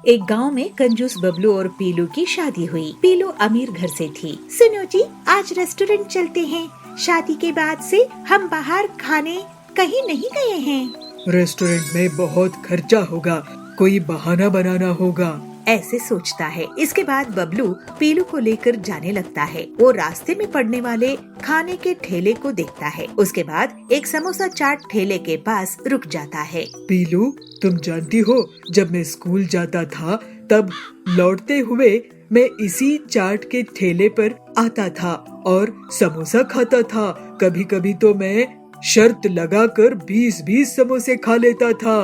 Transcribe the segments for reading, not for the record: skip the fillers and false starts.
एक गांव में कंजूस बबलू और पीलू की शादी हुई। पीलू अमीर घर से थी। सुनो जी, आज रेस्टोरेंट चलते हैं। शादी के बाद से हम बाहर खाने कहीं नहीं गए हैं। रेस्टोरेंट में बहुत खर्चा होगा, कोई बहाना बनाना होगा। ऐसे सोचता है। इसके बाद बबलू पीलू को लेकर जाने लगता है। वो रास्ते में पड़ने वाले खाने के ठेले को देखता है। उसके बाद एक समोसा चाट ठेले के पास रुक जाता है। पीलू, तुम जानती हो, जब मैं स्कूल जाता था तब लौटते हुए मैं इसी चाट के ठेले पर आता था और समोसा खाता था। कभी कभी तो मैं शर्त लगाकर 20-20 समोसे खा लेता था।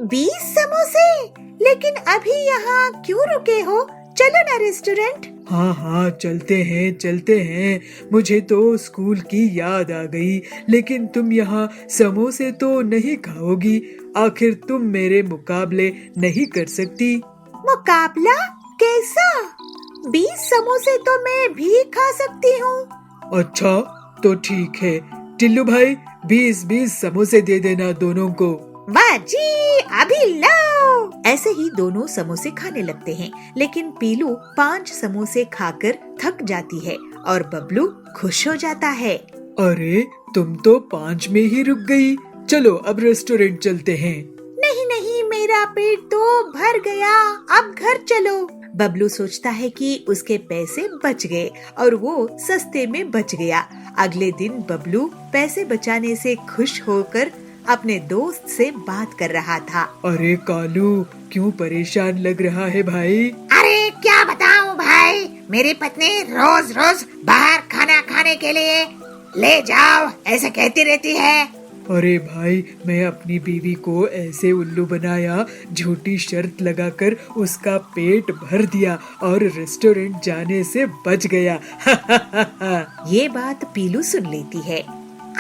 20 समोसे? लेकिन अभी यहाँ क्यों रुके हो? चलो ना रेस्टोरेंट। हाँ, चलते हैं। मुझे तो स्कूल की याद आ गई, लेकिन तुम यहाँ समोसे तो नहीं खाओगी। आखिर तुम मेरे मुकाबले नहीं कर सकती। मुकाबला? कैसा? 20 समोसे तो मैं भी खा सकती हूँ। अच्छा, तो ठीक है। टिल्लू भाई, 20-20 समोसे दे देना दोनों को। वाह जी, अभी लाओ। ऐसे ही दोनों समोसे खाने लगते हैं, लेकिन पीलू 5 समोसे खाकर थक जाती है और बबलू खुश हो जाता है। अरे, तुम तो 5 में ही रुक गई। चलो अब रेस्टोरेंट चलते हैं। नहीं, मेरा पेट तो भर गया, अब घर चलो। बबलू सोचता है कि उसके पैसे बच गए और वो सस्ते में बच गया। अगले दिन बबलू पैसे बचाने से खुश होकर अपने दोस्त से बात कर रहा था। अरे कालू, क्यों परेशान लग रहा है भाई? अरे क्या बताऊं भाई, मेरी पत्नी रोज रोज बाहर खाना खाने के लिए ले जाओ ऐसे कहती रहती है। अरे भाई, मैं अपनी बीवी को ऐसे उल्लू बनाया, झूठी शर्त लगाकर उसका पेट भर दिया और रेस्टोरेंट जाने से बच गया। ये बात पीलू सुन लेती है।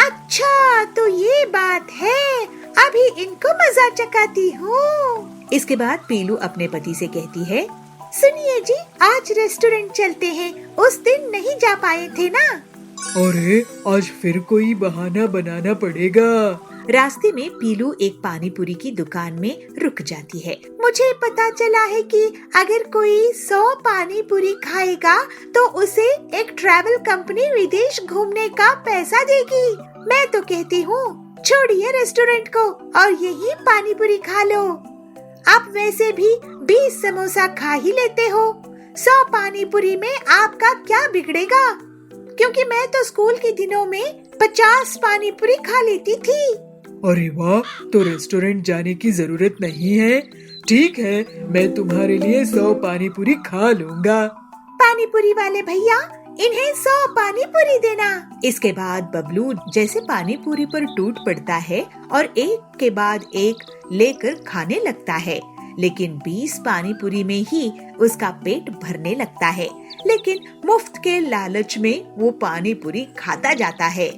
अच्छा, तो ये बात है, अभी इनको मजा चखाती हूँ। इसके बाद पीलू अपने पति से कहती है, सुनिए जी, आज रेस्टोरेंट चलते हैं, उस दिन नहीं जा पाए थे ना। अरे, आज फिर कोई बहाना बनाना पड़ेगा। रास्ते में पीलू एक पानी पूरी की दुकान में रुक जाती है। मुझे पता चला है कि अगर कोई 100 पानी पूरी खाएगा तो उसे एक ट्रैवल कंपनी विदेश घूमने का पैसा देगी। मैं तो कहती हूँ, छोड़िए रेस्टोरेंट को और यही पानी पूरी खा लो। आप वैसे भी 20 समोसा खा ही लेते हो, 100 पानी पूरी में आपका क्या बिगड़ेगा? क्योंकि मैं तो स्कूल के दिनों में 50 पानी पूरी खा लेती थी। अरे वाह, तो रेस्टोरेंट जाने की जरूरत नहीं है। ठीक है, मैं तुम्हारे लिए 100 पानी पूरी खा लूँगा। पानी पूरी वाले भैया, इन्हें 100 पानी पूरी देना। इसके बाद बबलू जैसे पानी पूरी पर टूट पड़ता है और एक के बाद एक लेकर खाने लगता है, लेकिन 20 पानी पूरी में ही उसका पेट भरने लगता है। लेकिन मुफ्त के लालच में वो पानी पूरी खाता जाता है।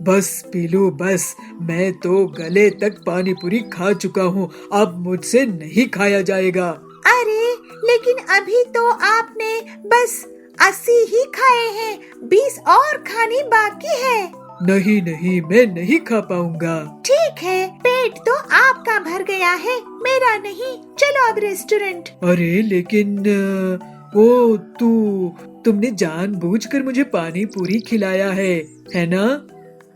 बस पीलू, बस, मैं तो गले तक पानी पूरी खा चुका हूँ, अब मुझसे नहीं खाया जाएगा। अरे, लेकिन अभी तो आपने बस 80 ही खाए हैं, 20 और खाने बाकी है। नहीं, मैं नहीं खा पाऊंगा। ठीक है, पेट तो आपका भर गया है, मेरा नहीं। चलो अब रेस्टोरेंट। अरे लेकिन वो तुमने जानबूझकर मुझे पानी पूरी खिलाया है ना?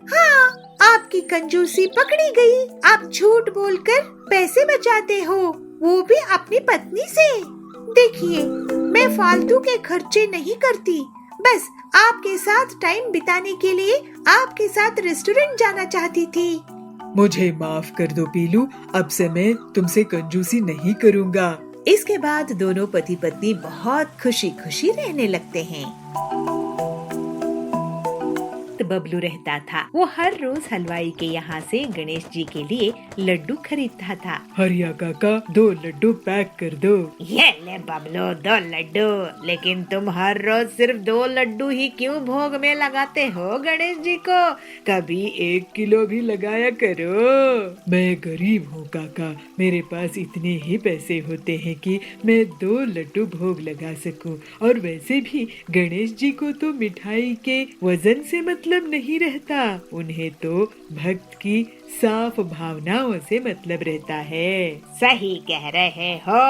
हाँ, आपकी कंजूसी पकड़ी गई। आप झूठ बोलकर पैसे बचाते हो, वो भी अपनी पत्नी से। देखिए, मैं फालतू के खर्चे नहीं करती, बस आपके साथ टाइम बिताने के लिए आपके साथ रेस्टोरेंट जाना चाहती थी। मुझे माफ कर दो पीलू, अब से मैं तुमसे कंजूसी नहीं करूँगा। इसके बाद दोनों पति पत्नी बहुत खुशी खुशी रहने लगते हैं। बबलू रहता था। वो हर रोज हलवाई के यहाँ से गणेश जी के लिए लड्डू खरीदता था। हरिया काका, 2 लड्डू पैक कर दो। ये ले बबलू, 2 लड्डू। लेकिन तुम हर रोज सिर्फ 2 लड्डू ही क्यों भोग में लगाते हो गणेश जी को? कभी 1 किलो भी लगाया करो। मैं गरीब हूँ काका, मेरे पास इतने ही पैसे होते हैं कि मैं 2 लड्डू भोग लगा सकूं। और वैसे भी गणेश जी को तो मिठाई के वजन से मतलब नहीं रहता, उन्हें तो भक्त की साफ भावनाओं से मतलब रहता है। सही कह रहे हो।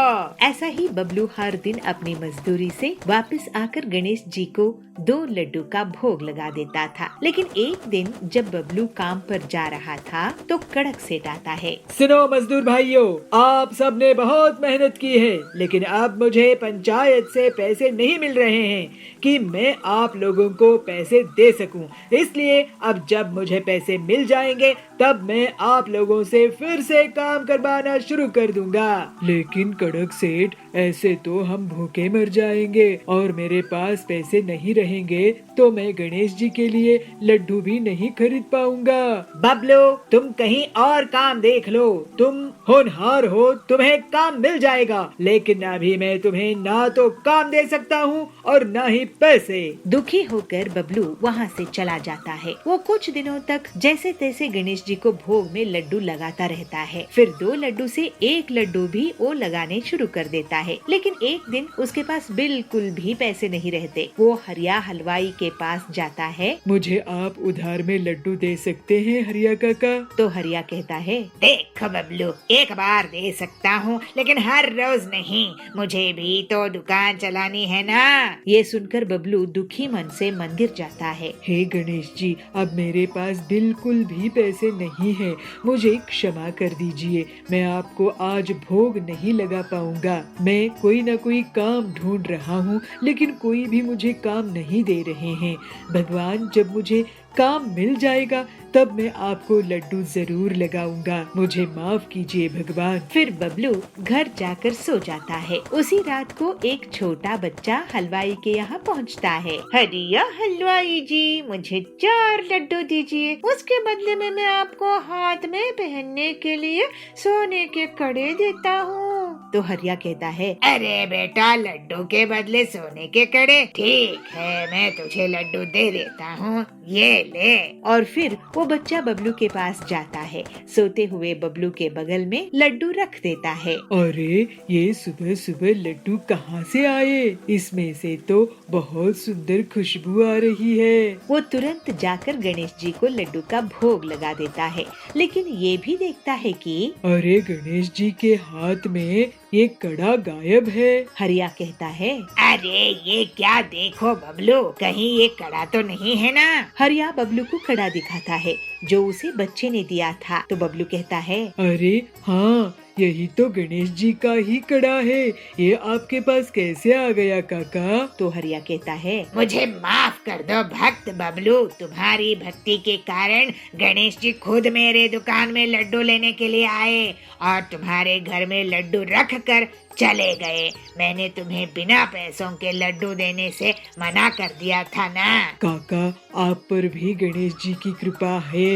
ऐसा ही बबलू हर दिन अपनी मजदूरी से वापस आकर गणेश जी को 2 लड्डू का भोग लगा देता था। लेकिन एक दिन जब बबलू काम पर जा रहा था तो कड़क सेठ आता है। सुनो मजदूर भाइयों, आप सब ने बहुत मेहनत की है, लेकिन अब मुझे पंचायत से पैसे नहीं मिल रहे हैं कि मैं आप लोगों को पैसे दे सकूं। इसलिए अब जब मुझे पैसे मिल जाएंगे तब मैं आप लोगों से फिर से काम करवाना शुरू कर दूंगा। लेकिन कड़क सेठ, ऐसे तो हम भूखे मर जाएंगे और मेरे पास पैसे नहीं रहेंगे तो मैं गणेश जी के लिए लड्डू भी नहीं खरीद पाऊंगा। बबलू, तुम कहीं और काम देख लो। तुम होनहार हो, तुम्हें काम मिल जाएगा, लेकिन अभी मैं तुम्हें ना तो काम दे सकता हूँ और ना ही पैसे। दुखी होकर बबलू वहाँ से चला जाता है। वो कुछ दिनों तक जैसे तैसे गणेश जी को भोग में लड्डू लगाता रहता है। फिर 2 लड्डू से 1 लड्डू भी वो लगाने शुरू कर देता है। लेकिन एक दिन उसके पास बिल्कुल भी पैसे नहीं रहते। वो हरिया हलवाई के पास जाता है। मुझे आप उधार में लड्डू दे सकते हैं हरिया काका? तो हरिया कहता है, देखो बबलू, एक बार दे सकता हूँ, लेकिन हर रोज नहीं। मुझे भी तो दुकान चलानी है ना। ये सुनकर बबलू दुखी मन से मंदिर जाता है। हे गणेश जी, अब मेरे पास बिल्कुल भी पैसे नहीं है, मुझे क्षमा कर दीजिए। मैं आपको आज भोग नहीं लगा पाऊंगा। मैं कोई न कोई काम ढूंढ रहा हूँ, लेकिन कोई भी मुझे काम नहीं दे रहे हैं। भगवान, जब मुझे काम मिल जाएगा तब मैं आपको लड्डू जरूर लगाऊंगा। मुझे माफ कीजिए भगवान। फिर बबलू घर जाकर सो जाता है। उसी रात को एक छोटा बच्चा हलवाई के यहाँ पहुँचता है। हरिया हलवाई जी, मुझे 4 लड्डू दीजिए, उसके बदले में मैं आपको हाथ में पहनने के लिए सोने के कड़े देता हूँ। तो हरिया कहता है, अरे बेटा, लड्डू के बदले सोने के कड़े? ठीक है, मैं तुझे लड्डू दे देता हूँ, ये ले। और फिर वो बच्चा बबलू के पास जाता है। सोते हुए बबलू के बगल में लड्डू रख देता है। अरे, ये सुबह सुबह लड्डू कहाँ से आए? इसमें से तो बहुत सुंदर खुशबू आ रही है। वो तुरंत जाकर गणेश जी को लड्डू का भोग लगा देता है। लेकिन ये भी देखता है कि अरे, गणेश जी के हाथ में ये कड़ा गायब है। हरिया कहता है, अरे ये क्या देखो बबलू, कहीं ये कड़ा तो नहीं है ना? हरिया बबलू को कड़ा दिखाता है जो उसे बच्चे ने दिया था। तो बबलू कहता है, अरे हाँ, यही तो गणेश जी का ही कड़ा है। ये आपके पास कैसे आ गया काका? तो हरिया कहता है, मुझे माफ कर दो भक्त बबलू, तुम्हारी भक्ति के कारण गणेश जी खुद मेरे दुकान में लड्डू लेने के लिए आए और तुम्हारे घर में लड्डू रख कर चले गए। मैंने तुम्हें बिना पैसों के लड्डू देने से मना कर दिया था ना। काका, आप पर भी गणेश जी की कृपा है।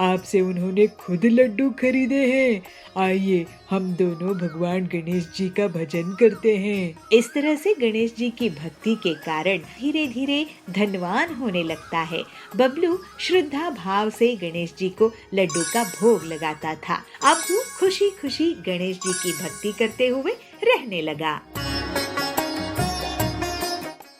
आपसे उन्होंने खुद लड्डू खरीदे हैं। आइए हम दोनों भगवान गणेश जी का भजन करते हैं। इस तरह से गणेश जी की भक्ति के कारण धीरे धीरे धनवान होने लगता है। बबलू श्रद्धा भाव से गणेश जी को लड्डू का भोग लगाता था। अब वो खुशी खुशी गणेश जी की भक्ति करते हुए रहने लगा।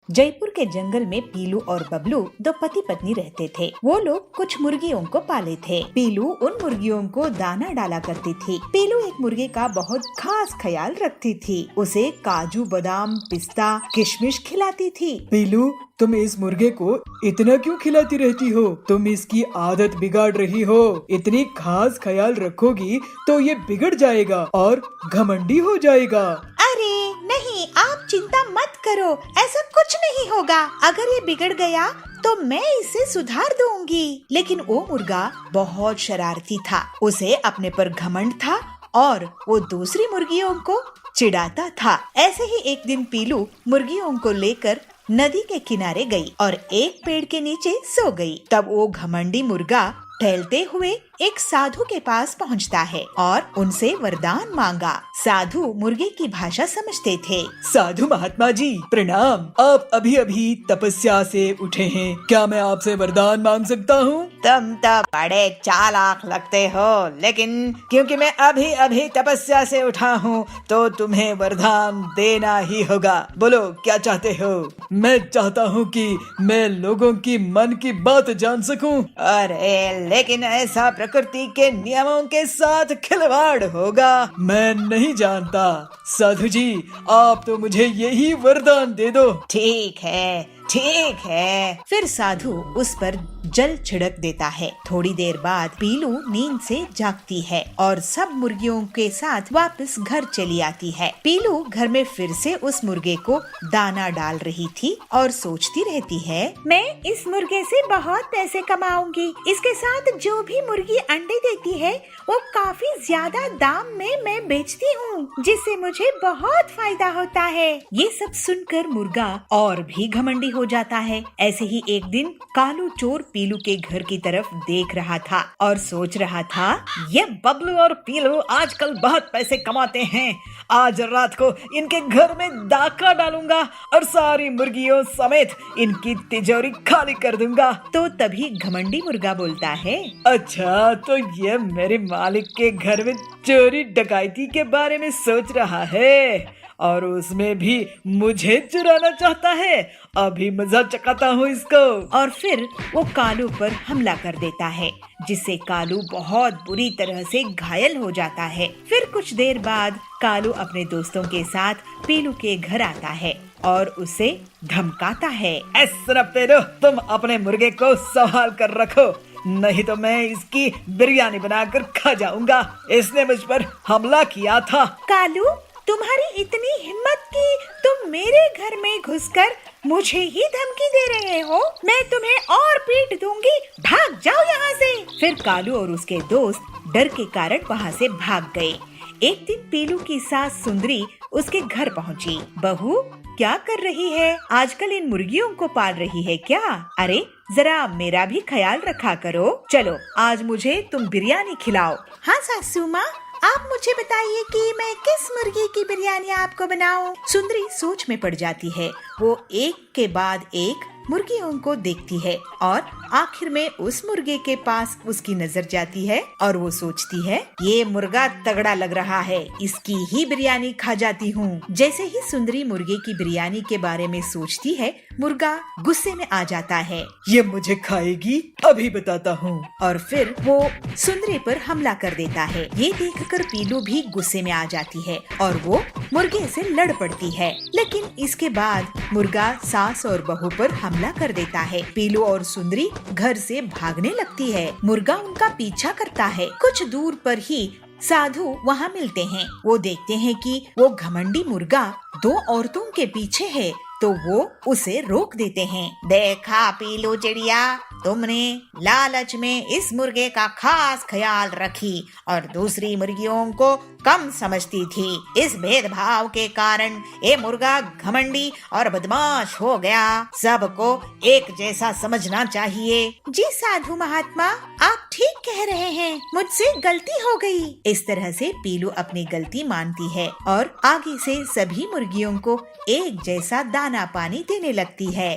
जयपुर के जंगल में पीलू और बबलू 2 पति पत्नी रहते थे। वो लोग कुछ मुर्गियों को पाले थे। पीलू उन मुर्गियों को दाना डाला करती थी। पीलू एक मुर्गे का बहुत खास ख्याल रखती थी। उसे काजू, बादाम, पिस्ता, किशमिश खिलाती थी। पीलू, तुम इस मुर्गे को इतना क्यों खिलाती रहती हो? तुम इसकी आदत बिगाड़ रही हो। इतनी खास ख्याल रखोगी तो ये बिगड़ जाएगा और घमंडी हो जाएगा। अरे नहीं, आप चिंता मत करो, ऐसा कुछ नहीं होगा। अगर ये बिगड़ गया तो मैं इसे सुधार दूंगी। लेकिन वो मुर्गा बहुत शरारती था। उसे अपने पर घमंड था और वो दूसरी मुर्गियों को चिढ़ाता था। ऐसे ही एक दिन पीलू मुर्गियों को लेकर नदी के किनारे गई और एक पेड़ के नीचे सो गई। तब वो घमंडी मुर्गा टहलते हुए एक साधु के पास पहुंचता है और उनसे वरदान मांगा। साधु मुर्गे की भाषा समझते थे। साधु महात्मा जी प्रणाम। आप अभी अभी तपस्या से उठे हैं, क्या मैं आपसे वरदान मांग सकता हूँ? तुम तो बड़े चालाक लगते हो, लेकिन क्योंकि मैं अभी अभी तपस्या से उठा हूँ तो तुम्हें वरदान देना ही होगा। बोलो क्या चाहते हो? मैं चाहता हूँ कि मैं लोगों की मन की बात जान सकूं। अरे लेकिन ऐसा प्रकृति के नियमों के साथ खिलवाड़ होगा। मैं नहीं जानता। साधु जी, आप तो मुझे यही वरदान दे दो। ठीक है, ठीक है। फिर साधु उस पर जल छिड़क देता है। थोड़ी देर बाद पीलू नींद से जागती है और सब मुर्गियों के साथ वापस घर चली आती है। पीलू घर में फिर से उस मुर्गे को दाना डाल रही थी और सोचती रहती है, मैं इस मुर्गे से बहुत पैसे कमाऊंगी। इसके साथ जो भी मुर्गी अंडे देती है वो काफी ज्यादा दाम में मैं बेचती हूँ, जिससे मुझे बहुत फायदा होता है। ये सब सुनकर मुर्गा और भी घमंडी हो जाता है। ऐसे ही एक दिन कालू चोर पीलू के घर की तरफ देख रहा था और सोच रहा था, ये बबलू और पीलू आजकल बहुत पैसे कमाते हैं। आज रात को इनके घर में डाका डालूंगा और सारी मुर्गियों समेत इनकी तिजोरी खाली कर दूंगा। तो तभी घमंडी मुर्गा बोलता है, अच्छा, तो ये मेरे मालिक के घर में चोरी डकैती के बारे में सोच रहा है और उसमें भी मुझे चुराना चाहता है। अभी मजा चखाता हूँ इसको। और फिर वो कालू पर हमला कर देता है, जिससे कालू बहुत बुरी तरह से घायल हो जाता है। फिर कुछ देर बाद कालू अपने दोस्तों के साथ पीलू के घर आता है और उसे धमकाता है, पेरू, तुम अपने मुर्गे को संभाल कर रखो, नहीं तो मैं इसकी बिरयानी बनाकर खा जाऊंगा। इसने मुझ पर हमला किया था। कालू, तुम्हारी इतनी हिम्मत कि तुम मेरे घर में घुसकर मुझे ही धमकी दे रहे हो? मैं तुम्हें और पीट दूंगी, भाग जाओ यहाँ से। फिर कालू और उसके दोस्त डर के कारण वहाँ से भाग गए। एक दिन पीलू की सास सुंदरी उसके घर पहुँची। बहू, क्या कर रही है? आजकल इन मुर्गियों को पाल रही है क्या? अरे जरा मेरा भी ख्याल रखा करो। चलो आज मुझे तुम बिरयानी खिलाओ। हाँ सासू माँ, आप मुझे बताइए कि मैं किस मुर्गी की बिरयानी आपको बनाऊं? सुंदरी सोच में पड़ जाती है। वो एक के बाद एक मुर्गियों को देखती है और आखिर में उस मुर्गे के पास उसकी नजर जाती है और वो सोचती है, ये मुर्गा तगड़ा लग रहा है, इसकी ही बिरयानी खा जाती हूँ। जैसे ही सुंदरी मुर्गे की बिरयानी के बारे में सोचती है, मुर्गा गुस्से में आ जाता है। ये मुझे खाएगी, अभी बताता हूँ। और फिर वो सुंदरी पर हमला कर देता है। ये देखकर पीलू भी गुस्से में आ जाती है और वो मुर्गे से लड़ पड़ती है। लेकिन इसके बाद मुर्गा सास और बहू पर हमला कर देता है। पीलू और सुंदरी घर से भागने लगती है। मुर्गा उनका पीछा करता है। कुछ दूर पर ही साधु वहाँ मिलते हैं। वो देखते हैं कि वो घमंडी मुर्गा दो औरतों के पीछे है, तो वो उसे रोक देते हैं। देखा पीलू चिड़िया, तुमने लालच में इस मुर्गे का खास ख्याल रखी और दूसरी मुर्गियों को कम समझती थी। इस भेदभाव के कारण ये मुर्गा घमंडी और बदमाश हो गया। सबको एक जैसा समझना चाहिए। जी साधु महात्मा, आप ठीक कह रहे हैं, मुझसे गलती हो गई। इस तरह से पीलू अपनी गलती मानती है और आगे से सभी मुर्गियों को एक जैसा दाना पानी देने लगती है।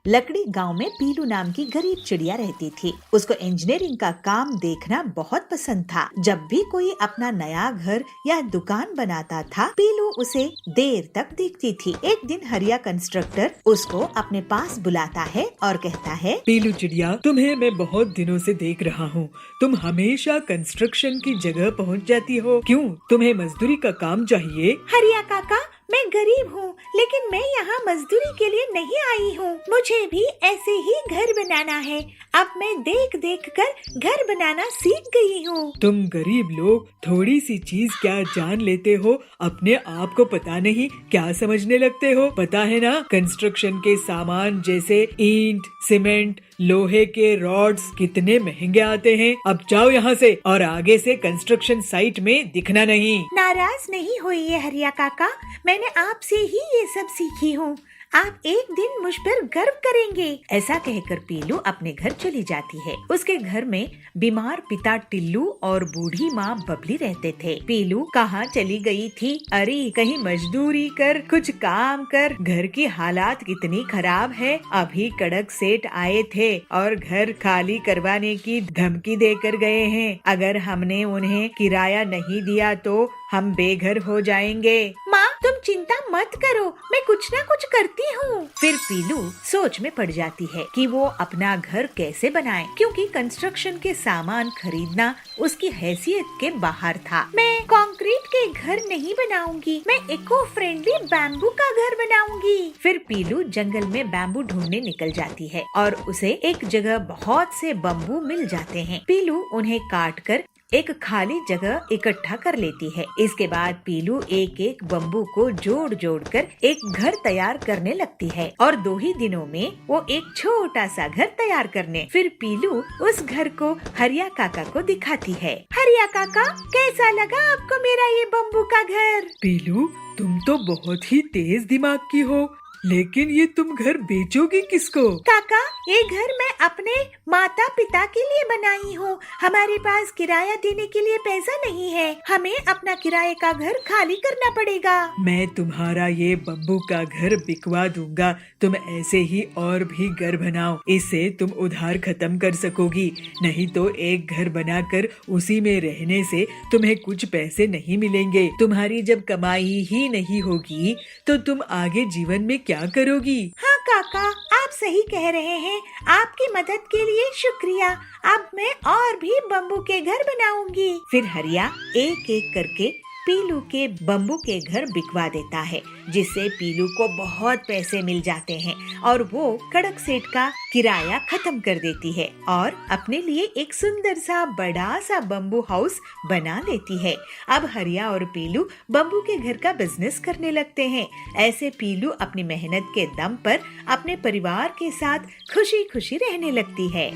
लकड़ी गांव में पीलू नाम की गरीब चिड़िया रहती थी। उसको इंजीनियरिंग का काम देखना बहुत पसंद था। जब भी कोई अपना नया घर या दुकान बनाता था, पीलू उसे देर तक देखती थी। एक दिन हरिया कंस्ट्रक्टर उसको अपने पास बुलाता है और कहता है, पीलू चिड़िया, तुम्हें मैं बहुत दिनों से देख रहा हूँ। तुम हमेशा कंस्ट्रक्शन की जगह पहुँच जाती हो, क्यों? तुम्हें मजदूरी का काम चाहिए? हरिया काका, मैं गरीब हूँ, लेकिन मैं यहाँ मजदूरी के लिए नहीं आई हूँ। मुझे भी ऐसे ही घर बनाना है। अब मैं देख देख कर घर बनाना सीख गई हूँ। तुम गरीब लोग थोड़ी सी चीज क्या जान लेते हो, अपने आप को पता नहीं क्या समझने लगते हो। पता है ना, कंस्ट्रक्शन के सामान जैसे ईंट, सीमेंट, लोहे के रॉड्स कितने महंगे आते हैं। अब जाओ यहाँ से और आगे से कंस्ट्रक्शन साइट में दिखना नहीं। नाराज नहीं होइए हरिया काका, मैंने आपसे ही ये सब सीखी हूँ। आप एक दिन मुझ पर गर्व करेंगे। ऐसा कहकर पीलू अपने घर चली जाती है। उसके घर में बीमार पिता टिल्लू और बूढ़ी माँ बबली रहते थे। पीलू कहाँ चली गई थी? अरे कहीं मजदूरी कर, कुछ काम कर। घर की हालात कितनी खराब है। अभी कड़क सेठ आए थे और घर खाली करवाने की धमकी देकर गए हैं। अगर हमने उन्हें किराया नहीं दिया तो हम बेघर हो जाएंगे। माँ, तुम चिंता मत करो, मैं कुछ ना कुछ करती हूँ। फिर पीलू सोच में पड़ जाती है कि वो अपना घर कैसे बनाए, क्योंकि कंस्ट्रक्शन के सामान खरीदना उसकी हैसियत के बाहर था। मैं कंक्रीट के घर नहीं बनाऊंगी, मैं इको फ्रेंडली बैम्बू का घर बनाऊंगी। फिर पीलू जंगल में बैम्बू ढूंढने निकल जाती है और उसे एक जगह बहुत से बम्बू मिल जाते हैं। पीलू उन्हें काट कर एक खाली जगह इकट्ठा कर लेती है। इसके बाद पीलू एक एक बम्बू को जोड़ जोड़ कर एक घर तैयार करने लगती है और 2 ही दिनों में वो एक छोटा सा घर तैयार करने। फिर पीलू उस घर को हरिया काका को दिखाती है। हरिया काका, कैसा लगा आपको मेरा ये बम्बू का घर? पीलू, तुम तो बहुत ही तेज दिमाग की हो, लेकिन ये तुम घर बेचोगी किसको? काका, ये घर मैं अपने माता पिता के लिए बनाई हूँ। हमारे पास किराया देने के लिए पैसा नहीं है, हमें अपना किराए का घर खाली करना पड़ेगा। मैं तुम्हारा ये बम्बू का घर बिकवा दूंगा, तुम ऐसे ही और भी घर बनाओ, इससे तुम उधार खत्म कर सकोगी। नहीं तो एक घर बनाकर उसी में रहने से तुम्हें कुछ पैसे नहीं मिलेंगे। तुम्हारी जब कमाई ही नहीं होगी तो तुम आगे जीवन में क्या करोगी? हाँ काका, आप सही कह रहे हैं। आपकी मदद के लिए शुक्रिया। अब मैं और भी बम्बू के घर बनाऊंगी। फिर हरिया एक एक करके पीलू के बम्बू के घर बिकवा देता है, जिससे पीलू को बहुत पैसे मिल जाते हैं और वो कड़क सेठ का किराया खत्म कर देती है और अपने लिए एक सुंदर सा बड़ा सा बम्बू हाउस बना लेती है। अब हरिया और पीलू बम्बू के घर का बिजनेस करने लगते हैं। ऐसे पीलू अपनी मेहनत के दम पर अपने परिवार के साथ खुशी खुशी रहने लगती है।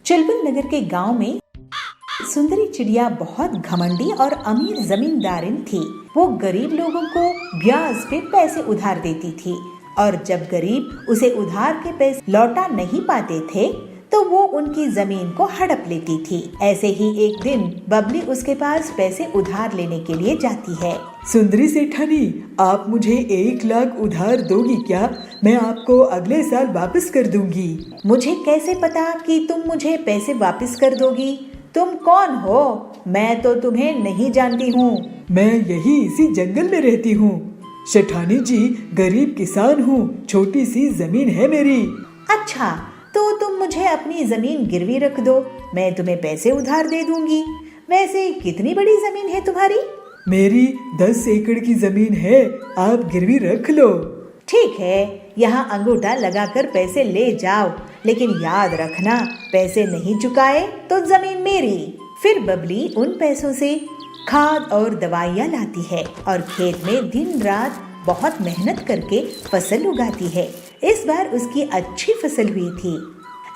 चुलबुल नगर के गांव में सुंदरी चिड़िया बहुत घमंडी और अमीर जमींदारिन थी। वो गरीब लोगों को ब्याज पे पैसे उधार देती थी और जब गरीब उसे उधार के पैसे लौटा नहीं पाते थे तो वो उनकी जमीन को हड़प लेती थी। ऐसे ही एक दिन बबली उसके पास पैसे उधार लेने के लिए जाती है। सुंदरी सेठानी, आप मुझे 1 लाख उधार दोगी क्या? मैं आपको अगले साल वापस कर दूंगी। मुझे कैसे पता कि तुम मुझे पैसे वापस कर दोगी? तुम कौन हो? मैं तो तुम्हें नहीं जानती हूँ। मैं यही इसी जंगल में रहती हूँ। सेठानी जी, गरीब किसान हूँ, छोटी सी जमीन है मेरी। अच्छा, तो तुम मुझे अपनी जमीन गिरवी रख दो, मैं तुम्हें पैसे उधार दे दूंगी। वैसे कितनी बड़ी जमीन है तुम्हारी? मेरी 10 एकड़ की जमीन है, आप गिरवी रख लो। ठीक है, यहाँ अंगूठा लगाकर पैसे ले जाओ, लेकिन याद रखना, पैसे नहीं चुकाए तो जमीन मेरी। फिर बबली उन पैसों से खाद और दवाइयाँ लाती है और खेत में दिन रात बहुत मेहनत करके फसल उगाती है। इस बार उसकी अच्छी फसल हुई थी।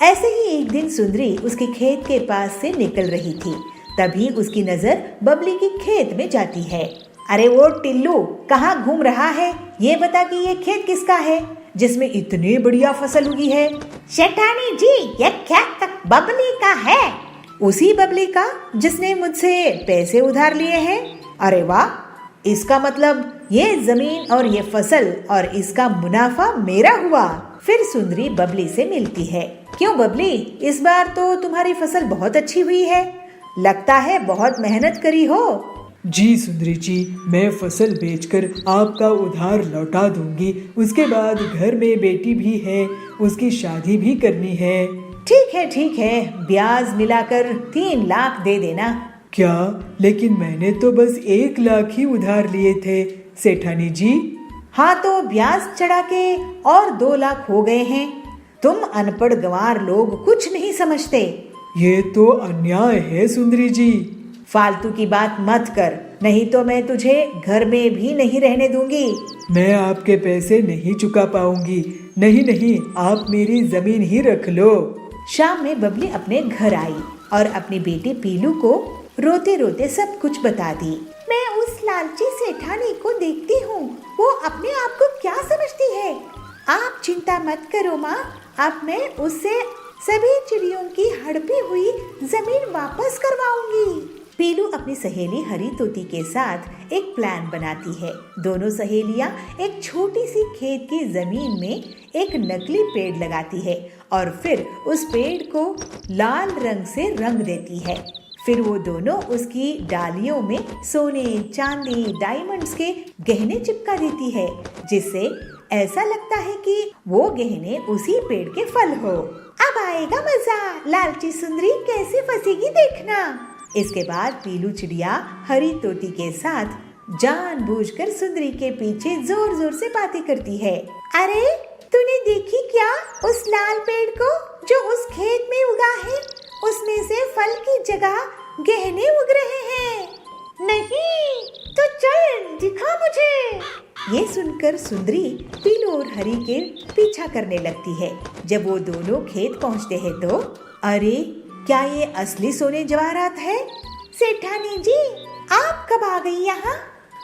ऐसे ही एक दिन सुंदरी उसके खेत के पास से निकल रही थी, तभी उसकी नजर बबली के खेत में जाती है। अरे वो टिल्लू, कहाँ घूम रहा है? ये बता कि ये खेत किसका है जिसमें इतनी बढ़िया फसल उगी है? सेठानी जी, ये खेत बबली का है। उसी बबली का जिसने मुझसे पैसे उधार लिए हैं? अरे वाह, इसका मतलब ये जमीन और ये फसल और इसका मुनाफा मेरा हुआ। फिर सुंदरी बबली से मिलती है। क्यों बबली, इस बार तो तुम्हारी फसल बहुत अच्छी हुई है, लगता है बहुत मेहनत करी हो। जी सुंदरी जी, मैं फसल बेचकर आपका उधार लौटा दूंगी। उसके बाद घर में बेटी भी है, उसकी शादी भी करनी है। ठीक है, ब्याज मिलाकर 3 लाख दे देना। क्या? लेकिन मैंने तो बस 1 लाख ही उधार लिए थे सेठानी जी। हाँ, तो ब्याज चढ़ा के और 2 लाख हो गए हैं। तुम अनपढ़ गंवार लोग कुछ नहीं समझते। ये तो अन्याय है सुंदरी जी। फालतू की बात मत कर, नहीं तो मैं तुझे घर में भी नहीं रहने दूंगी। मैं आपके पैसे नहीं चुका पाऊंगी। नहीं, आप मेरी जमीन ही रख लो। शाम में बबली अपने घर आई और अपनी बेटी पीलू को रोते रोते सब कुछ बता दी। मैं उस लालची सेठानी को देखती हूँ, वो अपने आप को क्या समझती है। आप चिंता मत करो माँ, अब मैं उससे सभी चिड़ियों की हड़पी हुई जमीन वापस करवाऊंगी। पीलू अपनी सहेली हरी तोती के साथ एक प्लान बनाती है। दोनों सहेलियां एक छोटी सी खेत की जमीन में एक नकली पेड़ लगाती है और फिर उस पेड़ को लाल रंग से रंग देती है। फिर वो दोनों उसकी डालियों में सोने, चांदी, डायमंड्स के गहने चिपका देती है, जिससे ऐसा लगता है कि वो गहने उसी पेड़ के फल हो। अब आएगा मजा, लालची सुंदरी कैसे फंसेगी देखना। इसके बाद पीलू चिड़िया हरी तोती के साथ जानबूझकर सुंदरी के पीछे जोर जोर से बातें करती है। अरे तूने देखी क्या उस लाल पेड़ को जो उस खेत में उगा है? उसमें से फल की जगह गहने उग रहे हैं। नहीं तो चल दिखा मुझे। ये सुनकर सुंदरी पीलू और हरी के पीछा करने लगती है। जब वो दोनों खेत पहुंचते हैं तो अरे क्या ये असली सोने जवाहरात है? सेठानी जी आप कब आ गई यहाँ?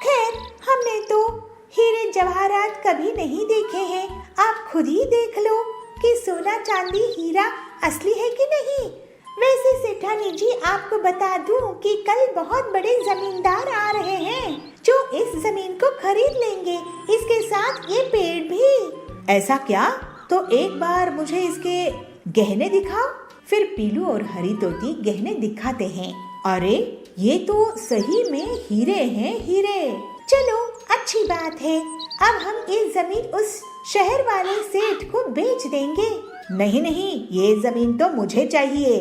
खैर हमने तो हीरे जवाहरात कभी नहीं देखे हैं, आप खुद ही देख लो कि सोना चांदी हीरा असली है कि नहीं। वैसे सेठानी जी आपको बता दूं कि कल बहुत बड़े जमींदार आ रहे हैं जो इस जमीन को खरीद लेंगे, इसके साथ ये पेड़ भी। ऐसा क्या? तो एक बार मुझे इसके गहने दिखाओ। फिर पीलू और हरी तोती गहने दिखाते हैं। अरे ये तो सही में हीरे हैं, हीरे। चलो अच्छी बात है, अब हम ये जमीन उस शहर वाले सेठ को बेच देंगे। नहीं नहीं, ये जमीन तो मुझे चाहिए।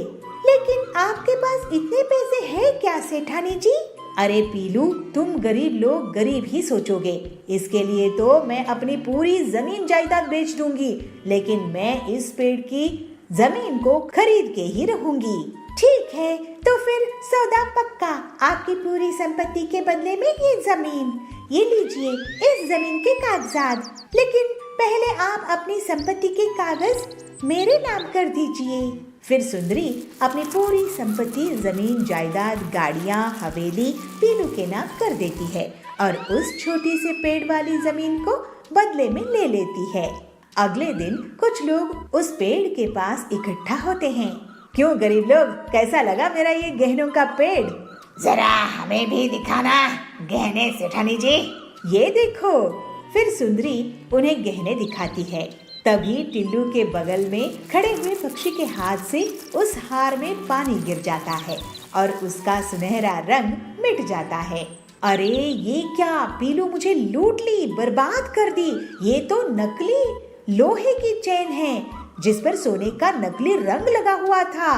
लेकिन आपके पास इतने पैसे हैं क्या सेठानी जी? अरे पीलू तुम गरीब लोग गरीब ही सोचोगे, इसके लिए तो मैं अपनी पूरी जमीन जायदाद बेच दूंगी, लेकिन मैं इस पेड़ की जमीन को खरीद के ही रहूंगी। ठीक है तो फिर सौदा पक्का, आपकी पूरी संपत्ति के बदले में ये जमीन। ये लीजिए इस जमीन के कागजात, लेकिन पहले आप अपनी संपत्ति के कागज मेरे नाम कर दीजिए। फिर सुंदरी अपनी पूरी संपत्ति, जमीन, जायदाद, गाड़ियाँ, हवेली पीलू के नाम कर देती है और उस छोटी सी पेड़ वाली जमीन को बदले में ले लेती है। अगले दिन कुछ लोग उस पेड़ के पास इकट्ठा होते हैं। क्यों गरीब लोग, कैसा लगा मेरा ये गहनों का पेड़? जरा हमें भी दिखाना गहने सेठानी जी। ये देखो। फिर सुंदरी उन्हें गहने दिखाती है। तभी टिल्लू के बगल में खड़े हुए पक्षी के हाथ से उस हार में पानी गिर जाता है और उसका सुनहरा रंग मिट जाता है। अरे ये क्या, पीलू मुझे लूट ली, बर्बाद कर दी। ये तो नकली लोहे की चेन है जिस पर सोने का नकली रंग लगा हुआ था।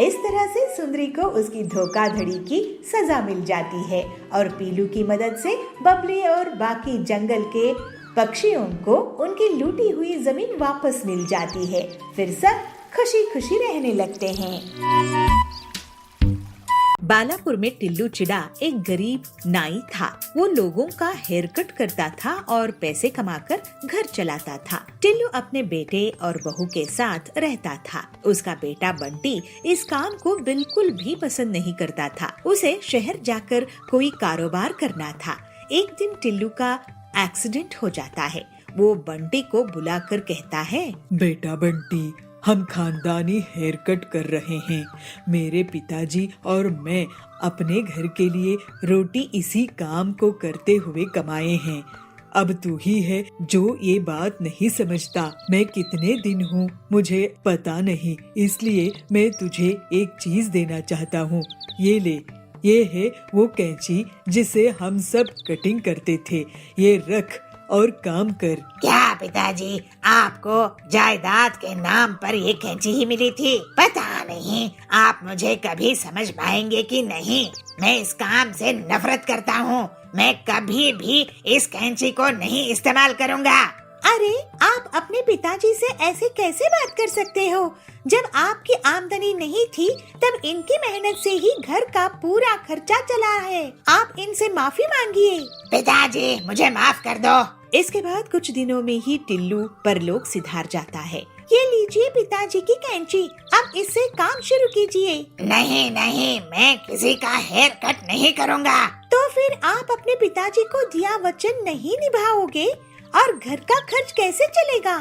इस तरह से सुंदरी को उसकी धोखाधड़ी की सजा मिल जाती है और पीलू की मदद से बबली और बाकी जंगल के पक्षियों को उनकी लूटी हुई जमीन वापस मिल जाती है। फिर सब खुशी खुशी रहने लगते हैं। बालापुर में टिल्लू चिड़ा एक गरीब नाई था। वो लोगों का हेयर कट करता था और पैसे कमाकर घर चलाता था। टिल्लू अपने बेटे और बहू के साथ रहता था। उसका बेटा बंटी इस काम को बिल्कुल भी पसंद नहीं करता था। उसे शहर जाकर कोई कारोबार करना था। एक दिन टिल्लू का एक्सीडेंट हो जाता है। वो बंटी को बुलाकर कहता है, बेटा बंटी, हम खानदानी हेयर कट कर रहे हैं। मेरे पिताजी और मैं अपने घर के लिए रोटी इसी काम को करते हुए कमाए हैं। अब तू ही है जो ये बात नहीं समझता। मैं कितने दिन हूँ मुझे पता नहीं, इसलिए मैं तुझे एक चीज देना चाहता हूँ। ये ले, ये है वो कैंची जिसे हम सब कटिंग करते थे। ये रख और काम कर। क्या पिताजी, आपको जायदाद के नाम पर ये कैंची ही मिली थी? पता नहीं आप मुझे कभी समझ पाएंगे कि नहीं। मैं इस काम से नफरत करता हूँ। मैं कभी भी इस कैंची को नहीं इस्तेमाल करूँगा। अरे आप अपने पिताजी से ऐसे कैसे बात कर सकते हो? जब आपकी आमदनी नहीं थी तब इनकी मेहनत से ही घर का पूरा खर्चा चला है। आप इनसे माफी मांगिए। पिताजी मुझे माफ कर दो। इसके बाद कुछ दिनों में ही टिल्लू परलोक सिधार जाता है। ये लीजिए पिताजी की कैंची, अब इससे काम शुरू कीजिए। नहीं नहीं, मैं किसी का हेयर कट नहीं करूँगा। तो फिर आप अपने पिताजी को दिया वचन नहीं निभाओगे और घर का खर्च कैसे चलेगा?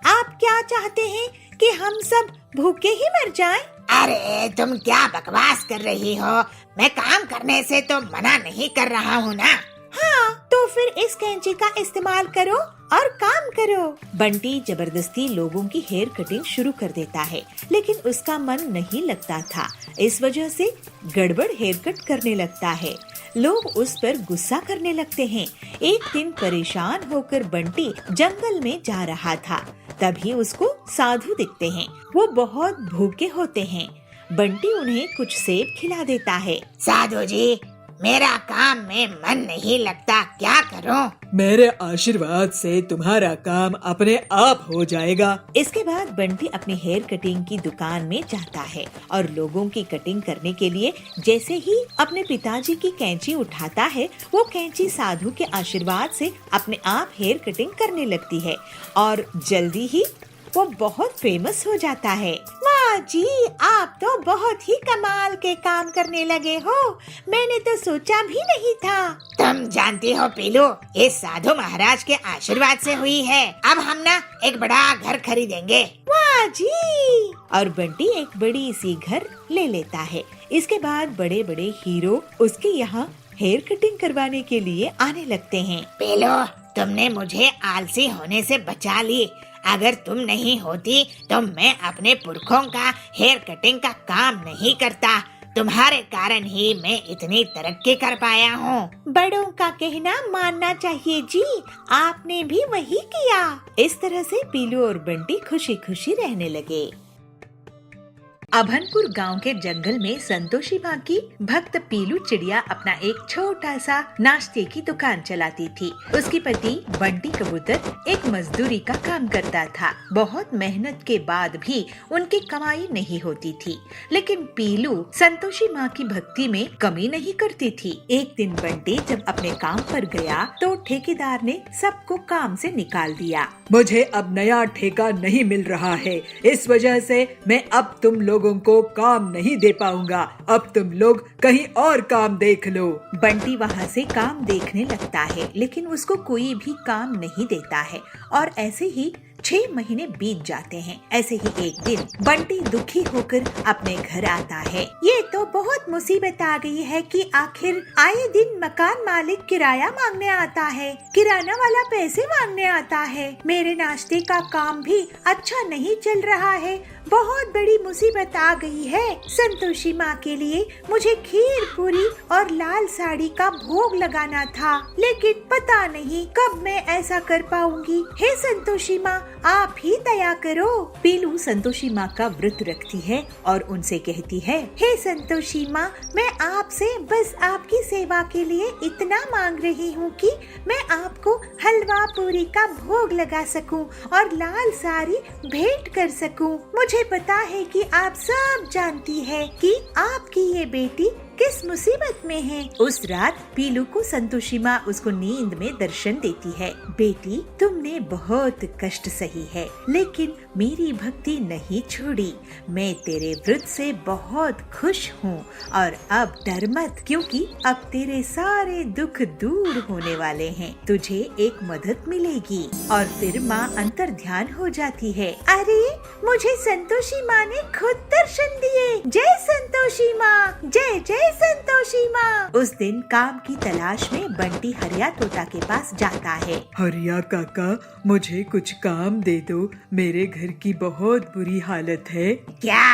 आप क्या चाहते हैं कि हम सब भूखे ही मर जाएं? अरे तुम क्या बकवास कर रही हो? मैं काम करने से तो मना नहीं कर रहा हूँ ना। हाँ, तो फिर इस कैंची का इस्तेमाल करो और काम करो। बंटी जबरदस्ती लोगों की हेयर कटिंग शुरू कर देता है, लेकिन उसका मन नहीं लगता था। इस वजह से गड़बड़ हेयर कट करने लगता है। लोग उस पर गुस्सा करने लगते हैं। एक दिन परेशान होकर बंटी जंगल में जा रहा था, तभी उसको साधु दिखते हैं। वो बहुत भूखे होते हैं। बंटी उन्हें कुछ सेब खिला देता है। साधु जी, मेरा काम में मन नहीं लगता, क्या करूं? मेरे आशीर्वाद से तुम्हारा काम अपने आप हो जाएगा। इसके बाद बंटी अपनी हेयर कटिंग की दुकान में जाता है और लोगों की कटिंग करने के लिए जैसे ही अपने पिताजी की कैंची उठाता है, वो कैंची साधु के आशीर्वाद से अपने आप हेयर कटिंग करने लगती है और जल्दी ही वो बहुत फेमस हो जाता है। वाह जी, आप तो बहुत ही कमाल के काम करने लगे हो। मैंने तो सोचा भी नहीं था। तुम जानती हो पीलू, ये साधु महाराज के आशीर्वाद से हुई है। अब हम ना एक बड़ा घर खरीदेंगे। वाह जी। और बंटी एक बड़ी सी घर ले लेता है। इसके बाद बड़े बड़े हीरो उसके यहाँ हेयर कटिंग करवाने के लिए आने लगते हैं। पीलू, तुमने मुझे आलसी होने से बचा ली। अगर तुम नहीं होती तो मैं अपने पुरखों का हेयर कटिंग का काम नहीं करता। तुम्हारे कारण ही मैं इतनी तरक्की कर पाया हूँ। बड़ों का कहना मानना चाहिए जी, आपने भी वही किया। इस तरह से पीलू और बंटी खुशी खुशी रहने लगे। अभनपुर गांव के जंगल में संतोषी माँ की भक्त पीलू चिड़िया अपना एक छोटा सा नाश्ते की दुकान चलाती थी। उसकी पति बंटी कबूतर एक मजदूरी का काम करता था। बहुत मेहनत के बाद भी उनकी कमाई नहीं होती थी, लेकिन पीलू संतोषी माँ की भक्ति में कमी नहीं करती थी। एक दिन बंटी जब अपने काम पर गया तो ठेकेदार ने सबको काम से निकाल दिया। मुझे अब नया ठेका नहीं मिल रहा है, इस वजह से मैं अब तुम लोगों को काम नहीं दे पाऊंगा। अब तुम लोग कहीं और काम देख लो। बंटी वहाँ से काम देखने लगता है, लेकिन उसको कोई भी काम नहीं देता है और ऐसे ही 6 महीने बीत जाते हैं। ऐसे ही एक दिन बंटी दुखी होकर अपने घर आता है। ये तो बहुत मुसीबत आ गई है कि आखिर आए दिन मकान मालिक किराया मांगने आता है, किराना वाला पैसे मांगने आता है। मेरे नाश्ते का काम भी अच्छा नहीं चल रहा है। बहुत बड़ी मुसीबत आ गई है। संतोषी माँ के लिए मुझे खीर पूरी और लाल साड़ी का भोग लगाना था, लेकिन पता नहीं कब मैं ऐसा कर पाऊंगी। हे संतोषी माँ, आप ही दया करो। पीलू संतोषी माँ का व्रत रखती है और उनसे कहती है, हे संतोषी माँ, मैं आपसे बस आपकी सेवा के लिए इतना मांग रही हूँ कि मैं आपको हलवा पूरी का भोग लगा सकूं और लाल साड़ी भेंट कर सकूं। मुझे पता है कि आप सब जानती है कि आपकी ये बेटी किस मुसीबत में है। उस रात पीलू को संतोषी माँ उसको नींद में दर्शन देती है। बेटी, तुमने बहुत कष्ट सही है, लेकिन मेरी भक्ति नहीं छोड़ी। मैं तेरे व्रत से बहुत खुश हूँ और अब डर मत, क्योंकि अब तेरे सारे दुख दूर होने वाले हैं। तुझे एक मदद मिलेगी। और फिर माँ अंतर ध्यान हो जाती है। अरे, मुझे संतोषी माँ ने खुद दर्शन दिए। जय संतोषी माँ, जय जय संतोषी माँ। उस दिन काम की तलाश में बंटी हरिया तोता के पास जाता है। हरिया काका, मुझे कुछ काम दे दो, मेरे घर की बहुत बुरी हालत है। क्या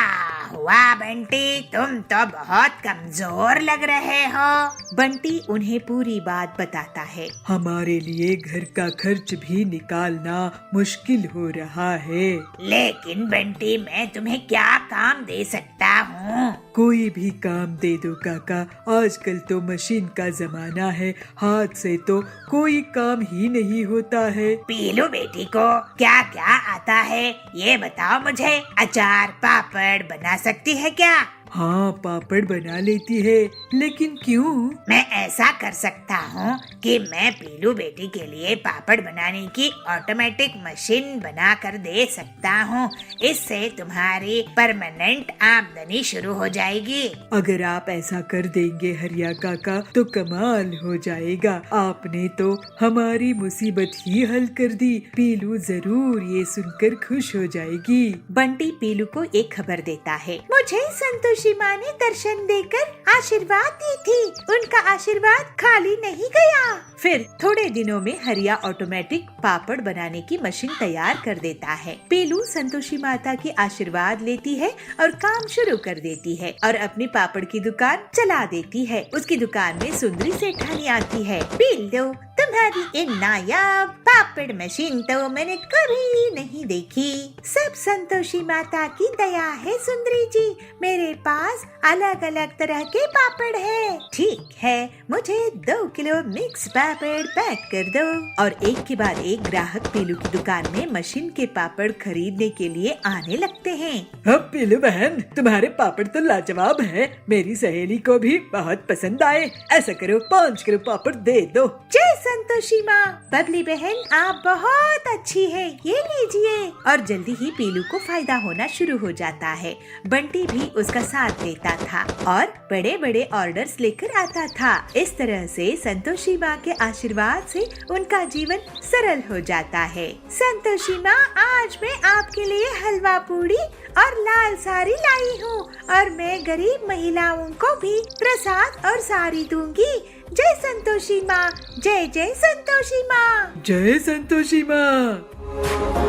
हुआ बंटी, तुम तो बहुत कमजोर लग रहे हो। बंटी उन्हें पूरी बात बताता है। हमारे लिए घर का खर्च भी निकालना मुश्किल हो रहा है। लेकिन बंटी, मैं तुम्हें क्या काम दे सकता हूँ? कोई भी काम दे दो काका, आजकल तो मशीन का जमाना है, हाथ से तो कोई काम ही नहीं होता है। पीलू बेटी को क्या क्या आता है ये बताओ मुझे। अचार पापड़ बना सकती है क्या? हाँ, पापड़ बना लेती है, लेकिन क्यों? मैं ऐसा कर सकता हूँ कि मैं पीलू बेटी के लिए पापड़ बनाने की ऑटोमेटिक मशीन बना कर दे सकता हूँ। इससे तुम्हारी परमानेंट आमदनी शुरू हो जाएगी। अगर आप ऐसा कर देंगे हरिया काका तो कमाल हो जाएगा। आपने तो हमारी मुसीबत ही हल कर दी। पीलू जरूर ये सुनकर खुश हो जाएगी। बंटी पीलू को एक खबर देता है। मुझे संतोषी संतोषी माँ ने दर्शन देकर आशीर्वाद दी थी। उनका आशीर्वाद खाली नहीं गया। फिर थोड़े दिनों में हरिया ऑटोमेटिक पापड़ बनाने की मशीन तैयार कर देता है। पीलू संतोषी माता की आशीर्वाद लेती है और काम शुरू कर देती है और अपनी पापड़ की दुकान चला देती है। उसकी दुकान में सुंदरी सेठानी आती है। पीलू, तुम्हारी ये नायाब पापड़ मशीन तो मैंने कभी नहीं देखी। सब संतोषी माता की दया है सुंदरी जी। मेरे पास अलग अलग तरह के पापड़ है। ठीक है, मुझे 2 किलो मिक्स पापड़ पैक कर दो। और एक के बाद एक ग्राहक पीलू की दुकान में मशीन के पापड़ खरीदने के लिए आने लगते हैं। अब पीलू बहन, तुम्हारे पापड़ तो लाजवाब हैं। मेरी सहेली को भी बहुत पसंद आए। ऐसा करो, 5 किलो पापड़ दे दो। जय संतोषी माँ। बबली बहन, आप बहुत अच्छी है, ये लीजिए। और जल्दी ही पीलू को फायदा होना शुरू हो जाता है। बंटी भी उसका साथ देता था और बड़े बड़े ऑर्डर्स लेकर आता था। इस तरह से संतोषी माँ के आशीर्वाद से उनका जीवन सरल हो जाता है। संतोषी माँ, आज मैं आपके लिए हलवा पूड़ी और लाल साड़ी लाई हूँ और मैं गरीब महिलाओं को भी प्रसाद और साड़ी दूंगी। जय संतोषी माँ। जय जय संतोषी माँ। जय संतोषी माँ।